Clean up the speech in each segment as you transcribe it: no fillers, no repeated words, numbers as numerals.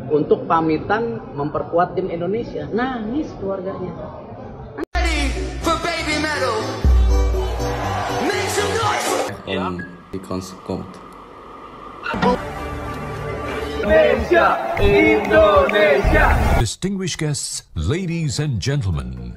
untuk pamitan memperkuat tim Indonesia. Nangis keluarganya. Indonesia, Indonesia. Distinguished guests, ladies and gentlemen.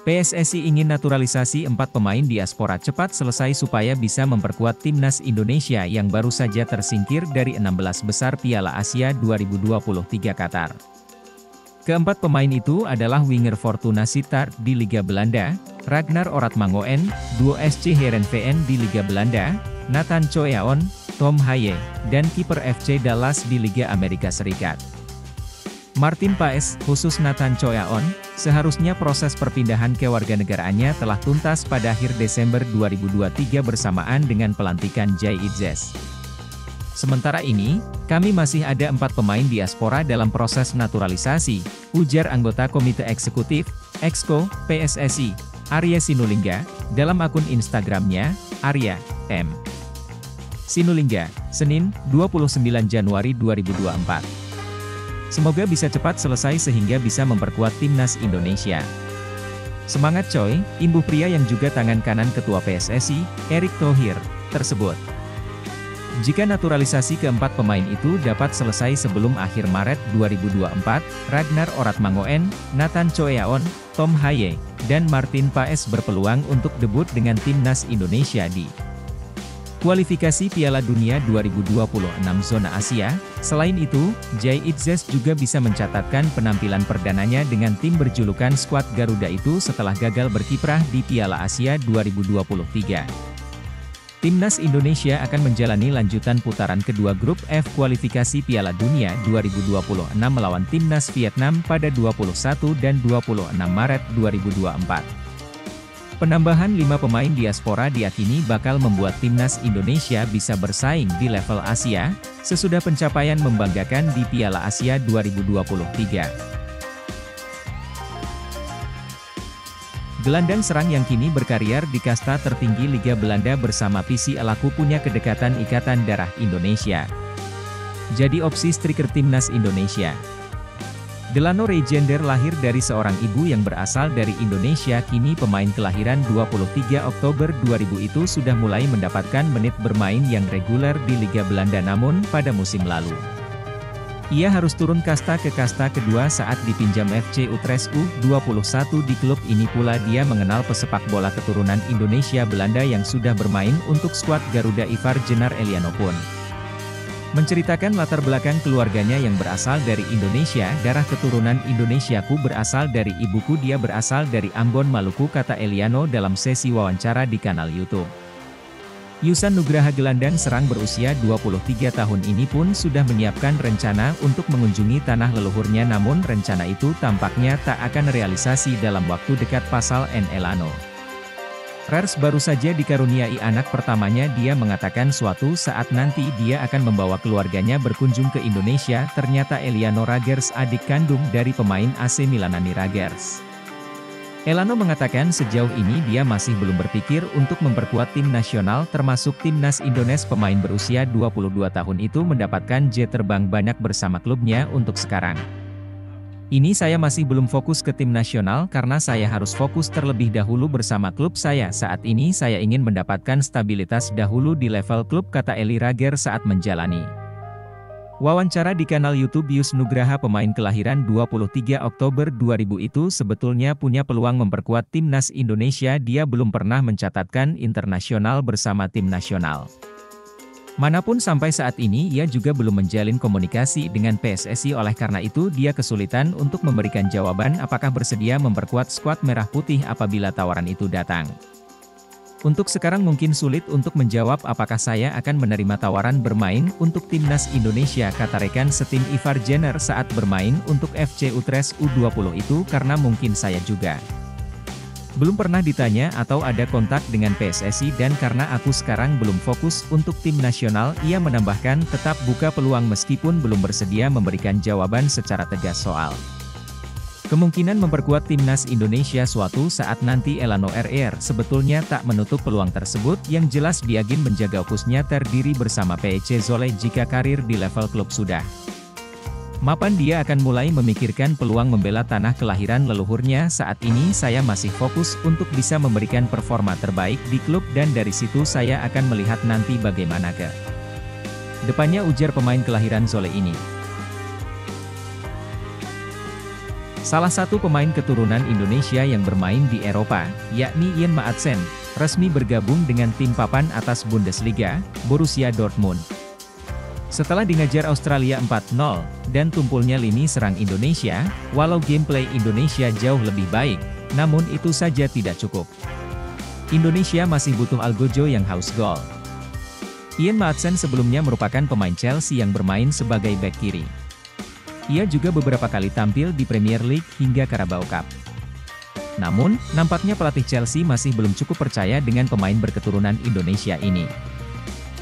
PSSI ingin naturalisasi 4 pemain diaspora cepat selesai supaya bisa memperkuat timnas Indonesia yang baru saja tersingkir dari 16 besar Piala Asia 2023 Qatar. Keempat pemain itu adalah winger Fortuna Sittard di Liga Belanda, Ragnar Oratmangoen, duo SC Heerenveen di Liga Belanda, Nathan Choeaon, Tom Haye, dan kiper FC Dallas di Liga Amerika Serikat. Martin Paes, khusus Nathan Choeaon, seharusnya proses perpindahan kewarganegaraannya telah tuntas pada akhir Desember 2023 bersamaan dengan pelantikan Jay Itzes. Sementara ini, kami masih ada 4 pemain diaspora dalam proses naturalisasi, ujar anggota Komite Eksekutif, Exco, PSSI, Arya Sinulinga, dalam akun Instagramnya, Arya, M. Sinulinga, Senin, 29 Januari 2024. Semoga bisa cepat selesai sehingga bisa memperkuat timnas Indonesia. Semangat coy, imbuh pria yang juga tangan kanan Ketua PSSI, Erick Thohir, tersebut. Jika naturalisasi keempat pemain itu dapat selesai sebelum akhir Maret 2024, Ragnar Oratmangoen, Nathan Choeaon, Tom Haye, dan Martin Paes berpeluang untuk debut dengan timnas Indonesia di kualifikasi Piala Dunia 2026 zona Asia. Selain itu, Jay Itzes juga bisa mencatatkan penampilan perdananya dengan tim berjulukan skuad Garuda itu setelah gagal berkiprah di Piala Asia 2023. Timnas Indonesia akan menjalani lanjutan putaran kedua grup F kualifikasi Piala Dunia 2026 melawan timnas Vietnam pada 21 dan 26 Maret 2024. Penambahan 5 pemain diaspora diyakini bakal membuat timnas Indonesia bisa bersaing di level Asia, sesudah pencapaian membanggakan di Piala Asia 2023. Gelandang serang yang kini berkarier di kasta tertinggi Liga Belanda bersama PC Elaku punya kedekatan ikatan darah Indonesia. Jadi opsi striker timnas Indonesia. Delano Regender lahir dari seorang ibu yang berasal dari Indonesia. Kini pemain kelahiran 23 Oktober 2000 itu sudah mulai mendapatkan menit bermain yang reguler di Liga Belanda, namun pada musim lalu ia harus turun kasta ke kasta kedua saat dipinjam FC Utrecht U21. Di klub ini pula dia mengenal pesepak bola keturunan Indonesia Belanda yang sudah bermain untuk skuad Garuda Ivar Jenar Eliano pun menceritakan latar belakang keluarganya yang berasal dari Indonesia. Darah keturunan Indonesiaku berasal dari ibuku, dia berasal dari Ambon, Maluku, kata Eliano dalam sesi wawancara di kanal YouTube. Yusan Nugraha, gelandang serang berusia 23 tahun ini pun sudah menyiapkan rencana untuk mengunjungi tanah leluhurnya, namun rencana itu tampaknya tak akan realisasi dalam waktu dekat, pasal N. Elano. Rers baru saja dikaruniai anak pertamanya. Dia mengatakan suatu saat nanti dia akan membawa keluarganya berkunjung ke Indonesia. Ternyata Eliano Ragers, adik kandung dari pemain AC Milanani Ragers. Elano mengatakan sejauh ini dia masih belum berpikir untuk memperkuat tim nasional termasuk timnas Indonesia. Pemain berusia 22 tahun itu mendapatkan jet terbang banyak bersama klubnya untuk sekarang. Ini saya masih belum fokus ke tim nasional karena saya harus fokus terlebih dahulu bersama klub saya. Saat ini saya ingin mendapatkan stabilitas dahulu di level klub, kata Eli Rager saat menjalani wawancara di kanal YouTube Yus Nugraha. Pemain kelahiran 23 Oktober 2000 itu sebetulnya punya peluang memperkuat timnas Indonesia. Dia belum pernah mencatatkan internasional bersama tim nasional manapun sampai saat ini. Ia juga belum menjalin komunikasi dengan PSSI, oleh karena itu dia kesulitan untuk memberikan jawaban apakah bersedia memperkuat skuad merah putih apabila tawaran itu datang. Untuk sekarang mungkin sulit untuk menjawab apakah saya akan menerima tawaran bermain untuk timnas Indonesia, kata rekan setim Ivar Jenner saat bermain untuk FC Utrecht U20 itu, karena mungkin saya juga belum pernah ditanya atau ada kontak dengan PSSI, dan karena aku sekarang belum fokus untuk tim nasional, ia menambahkan tetap buka peluang meskipun belum bersedia memberikan jawaban secara tegas soal kemungkinan memperkuat timnas Indonesia suatu saat nanti. Elano RR sebetulnya tak menutup peluang tersebut, yang jelas dia ingin menjaga fokusnya terdiri bersama PEC Zoleh jika karir di level klub sudah mapan. Dia akan mulai memikirkan peluang membela tanah kelahiran leluhurnya. Saat ini saya masih fokus untuk bisa memberikan performa terbaik di klub, dan dari situ saya akan melihat nanti bagaimana ke depannya, ujar pemain kelahiran Zoleh ini. Salah satu pemain keturunan Indonesia yang bermain di Eropa, yakni Ian Maatsen, resmi bergabung dengan tim papan atas Bundesliga, Borussia Dortmund. Setelah dingajar Australia 4-0, dan tumpulnya lini serang Indonesia, walau gameplay Indonesia jauh lebih baik, namun itu saja tidak cukup. Indonesia masih butuh Algojo yang haus gol. Ian Maatsen sebelumnya merupakan pemain Chelsea yang bermain sebagai bek kiri. Ia juga beberapa kali tampil di Premier League hingga Carabao Cup. Namun, nampaknya pelatih Chelsea masih belum cukup percaya dengan pemain berketurunan Indonesia ini.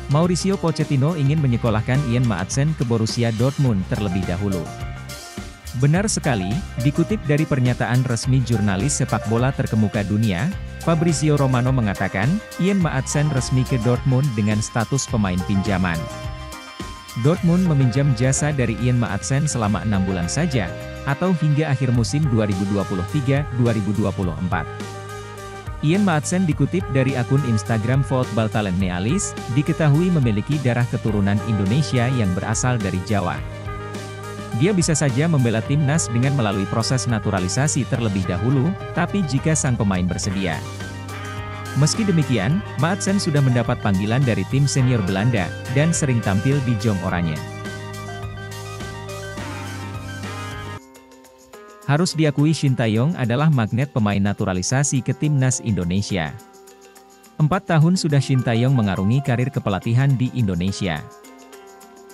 Mauricio Pochettino ingin menyekolahkan Ian Maatsen ke Borussia Dortmund terlebih dahulu. Benar sekali, dikutip dari pernyataan resmi jurnalis sepak bola terkemuka dunia, Fabrizio Romano mengatakan, Ian Maatsen resmi ke Dortmund dengan status pemain pinjaman. Dortmund meminjam jasa dari Ian Maatsen selama 6 bulan saja, atau hingga akhir musim 2023-2024. Ian Maatsen dikutip dari akun Instagram Football Talent Nealis, diketahui memiliki darah keturunan Indonesia yang berasal dari Jawa. Dia bisa saja membela timnas dengan melalui proses naturalisasi terlebih dahulu, tapi jika sang pemain bersedia. Meski demikian, Maatsen sudah mendapat panggilan dari tim senior Belanda, dan sering tampil di Jong Oranje. Harus diakui Shin Tae-yong adalah magnet pemain naturalisasi ke timnas Indonesia. 4 tahun sudah Shin Tae-yong mengarungi karir kepelatihan di Indonesia.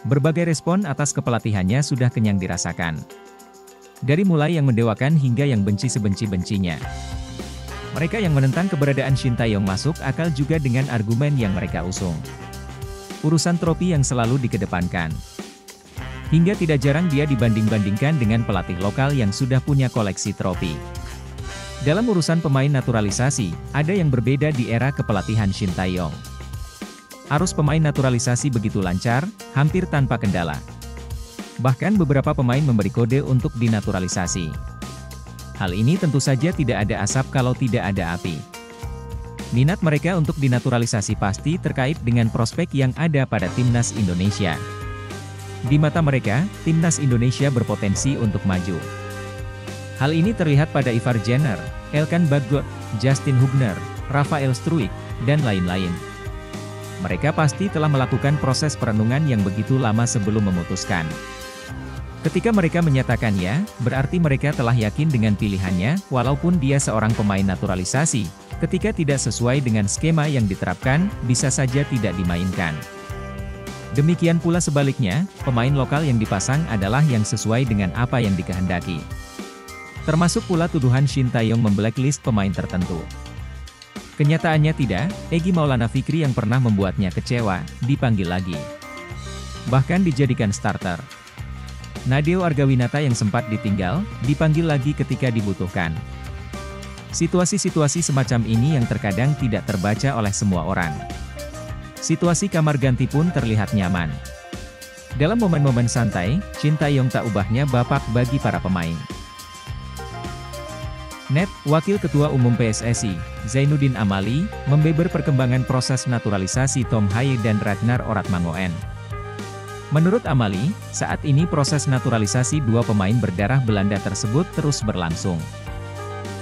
Berbagai respon atas kepelatihannya sudah kenyang dirasakan. Dari mulai yang mendewakan hingga yang benci sebenci-bencinya. Mereka yang menentang keberadaan Shin Tae-yong masuk akal juga dengan argumen yang mereka usung. Urusan trofi yang selalu dikedepankan. Hingga tidak jarang dia dibanding-bandingkan dengan pelatih lokal yang sudah punya koleksi trofi. Dalam urusan pemain naturalisasi, ada yang berbeda di era kepelatihan Shin Tae-yong. Arus pemain naturalisasi begitu lancar, hampir tanpa kendala. Bahkan beberapa pemain memberi kode untuk dinaturalisasi. Hal ini tentu saja tidak ada asap kalau tidak ada api. Minat mereka untuk dinaturalisasi pasti terkait dengan prospek yang ada pada timnas Indonesia. Di mata mereka, timnas Indonesia berpotensi untuk maju. Hal ini terlihat pada Ivar Jenner, Elkan Bagot, Justin Hubner, Rafael Struijk, dan lain-lain. Mereka pasti telah melakukan proses perenungan yang begitu lama sebelum memutuskan. Ketika mereka menyatakan ya, berarti mereka telah yakin dengan pilihannya, walaupun dia seorang pemain naturalisasi. Ketika tidak sesuai dengan skema yang diterapkan, bisa saja tidak dimainkan. Demikian pula sebaliknya, pemain lokal yang dipasang adalah yang sesuai dengan apa yang dikehendaki. Termasuk pula tuduhan Shin Tae-yong memblacklist pemain tertentu. Kenyataannya tidak, Egy Maulana Fikri yang pernah membuatnya kecewa, dipanggil lagi. Bahkan dijadikan starter. Nadeo Argawinata yang sempat ditinggal, dipanggil lagi ketika dibutuhkan. Situasi-situasi semacam ini yang terkadang tidak terbaca oleh semua orang. Situasi kamar ganti pun terlihat nyaman. Dalam momen-momen santai, Shin Tae-yong tak ubahnya bapak bagi para pemain. Wakil Ketua Umum PSSI, Zainuddin Amali, membeber perkembangan proses naturalisasi Tom Haye dan Ragnar Oratmangoen. Menurut Amali, saat ini proses naturalisasi 2 pemain berdarah Belanda tersebut terus berlangsung.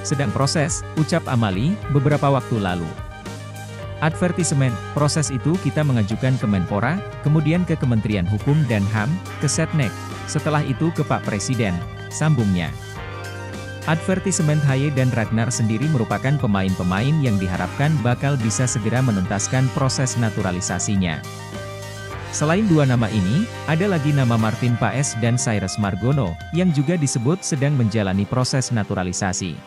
Sedang proses, ucap Amali, beberapa waktu lalu. Advertisement, proses itu kita mengajukan ke Menpora, kemudian ke Kementerian Hukum dan HAM, ke Setnek, setelah itu ke Pak Presiden, sambungnya. Advertisement Haye dan Ragnar sendiri merupakan pemain-pemain yang diharapkan bakal bisa segera menuntaskan proses naturalisasinya. Selain dua nama ini, ada lagi nama Martin Paes dan Cyrus Margono, yang juga disebut sedang menjalani proses naturalisasi.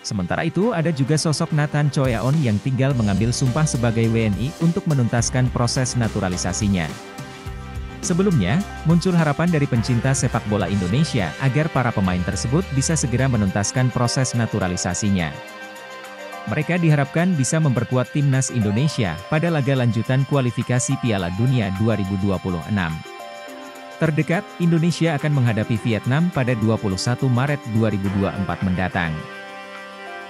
Sementara itu ada juga sosok Nathan Choeaon yang tinggal mengambil sumpah sebagai WNI untuk menuntaskan proses naturalisasinya. Sebelumnya, muncul harapan dari pencinta sepak bola Indonesia agar para pemain tersebut bisa segera menuntaskan proses naturalisasinya. Mereka diharapkan bisa memperkuat timnas Indonesia pada laga lanjutan kualifikasi Piala Dunia 2026. Terdekat, Indonesia akan menghadapi Vietnam pada 21 Maret 2024 mendatang.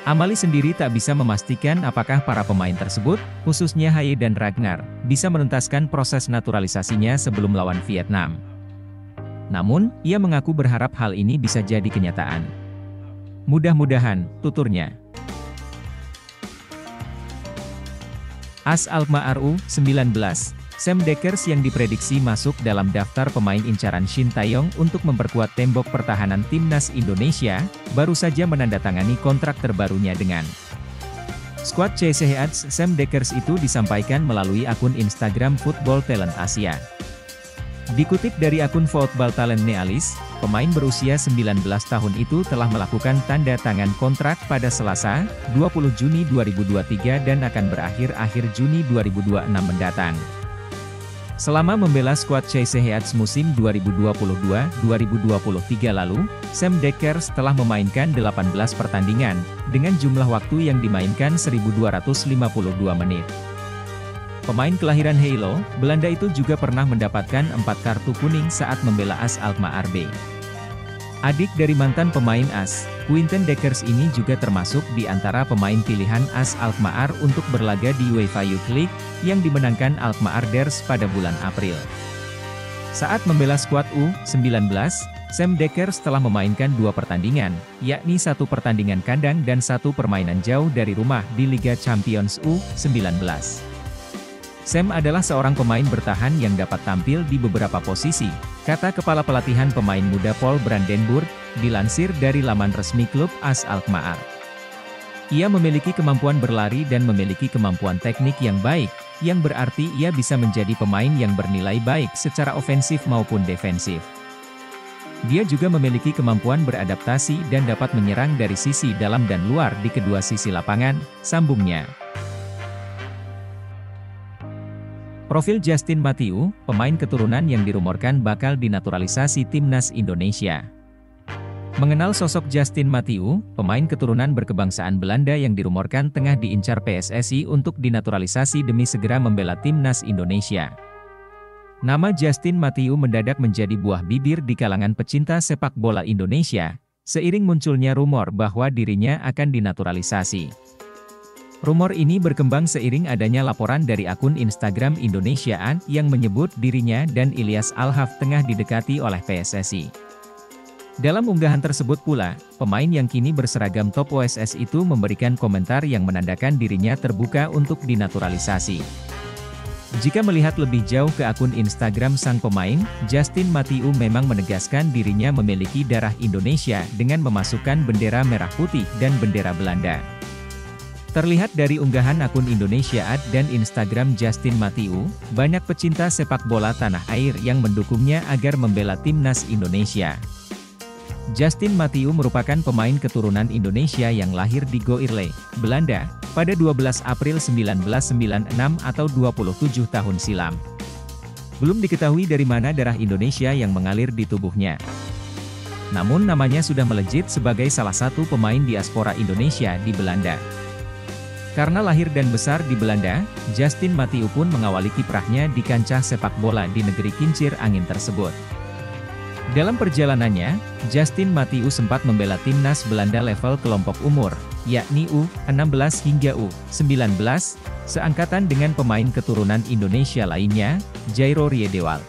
Amali sendiri tak bisa memastikan apakah para pemain tersebut, khususnya Haye dan Ragnar, bisa menuntaskan proses naturalisasinya sebelum lawan Vietnam. Namun, ia mengaku berharap hal ini bisa jadi kenyataan. Mudah-mudahan, tuturnya. AS Alkmaar U19, Sam Dekkers yang diprediksi masuk dalam daftar pemain incaran Shin Taeyong untuk memperkuat tembok pertahanan timnas Indonesia, baru saja menandatangani kontrak terbarunya dengan skuad CSHA. Sam Dekkers itu disampaikan melalui akun Instagram Football Talent Asia. Dikutip dari akun Football Talent Nealis, pemain berusia 19 tahun itu telah melakukan tanda tangan kontrak pada Selasa, 20 Juni 2023 dan akan berakhir akhir Juni 2026 mendatang. Selama membela skuad CSHA musim 2022-2023 lalu, Sam Dekkers telah memainkan 18 pertandingan, dengan jumlah waktu yang dimainkan 1.252 menit. Pemain kelahiran Helo, Belanda itu juga pernah mendapatkan 4 kartu kuning saat membela AS Alkmaar B. Adik dari mantan pemain AS, Quinten Dekkers ini juga termasuk di antara pemain pilihan AS Alkmaar untuk berlaga di UEFA Youth League, yang dimenangkan Alkmaar Ders pada bulan April. Saat membela skuad U19, Sam Dekkers telah memainkan 2 pertandingan, yakni 1 pertandingan kandang dan 1 permainan jauh dari rumah di Liga Champions U19. Sam adalah seorang pemain bertahan yang dapat tampil di beberapa posisi, kata Kepala Pelatihan Pemain Muda Paul Brandenburg, dilansir dari laman resmi klub AS Alkmaar. Ia memiliki kemampuan berlari dan memiliki kemampuan teknik yang baik, yang berarti ia bisa menjadi pemain yang bernilai baik secara ofensif maupun defensif. Dia juga memiliki kemampuan beradaptasi dan dapat menyerang dari sisi dalam dan luar di kedua sisi lapangan, sambungnya. Profil Justin Mathieu, pemain keturunan yang dirumorkan bakal dinaturalisasi timnas Indonesia. Mengenal sosok Justin Mathieu, pemain keturunan berkebangsaan Belanda yang dirumorkan tengah diincar PSSI untuk dinaturalisasi demi segera membela timnas Indonesia. Nama Justin Mathieu mendadak menjadi buah bibir di kalangan pecinta sepak bola Indonesia, seiring munculnya rumor bahwa dirinya akan dinaturalisasi. Rumor ini berkembang seiring adanya laporan dari akun Instagram Indonesiaan yang menyebut dirinya dan Ilyas Alhaf tengah didekati oleh PSSI. Dalam unggahan tersebut pula, pemain yang kini berseragam top OSS itu memberikan komentar yang menandakan dirinya terbuka untuk dinaturalisasi. Jika melihat lebih jauh ke akun Instagram sang pemain, Justin Mathieu memang menegaskan dirinya memiliki darah Indonesia dengan memasukkan bendera merah putih dan bendera Belanda. Terlihat dari unggahan akun Indonesiaan dan Instagram Justin Mathieu, banyak pecinta sepak bola tanah air yang mendukungnya agar membela timnas Indonesia. Justin Mathieu merupakan pemain keturunan Indonesia yang lahir di Goirle, Belanda, pada 12 April 1996 atau 27 tahun silam. Belum diketahui dari mana darah Indonesia yang mengalir di tubuhnya. Namun namanya sudah melejit sebagai salah satu pemain diaspora Indonesia di Belanda. Karena lahir dan besar di Belanda, Justin Mathieu pun mengawali kiprahnya di kancah sepak bola di negeri kincir angin tersebut. Dalam perjalanannya, Justin Mathieu sempat membela timnas Belanda level kelompok umur, yakni U16 hingga U19, seangkatan dengan pemain keturunan Indonesia lainnya, Jairo Riedewald.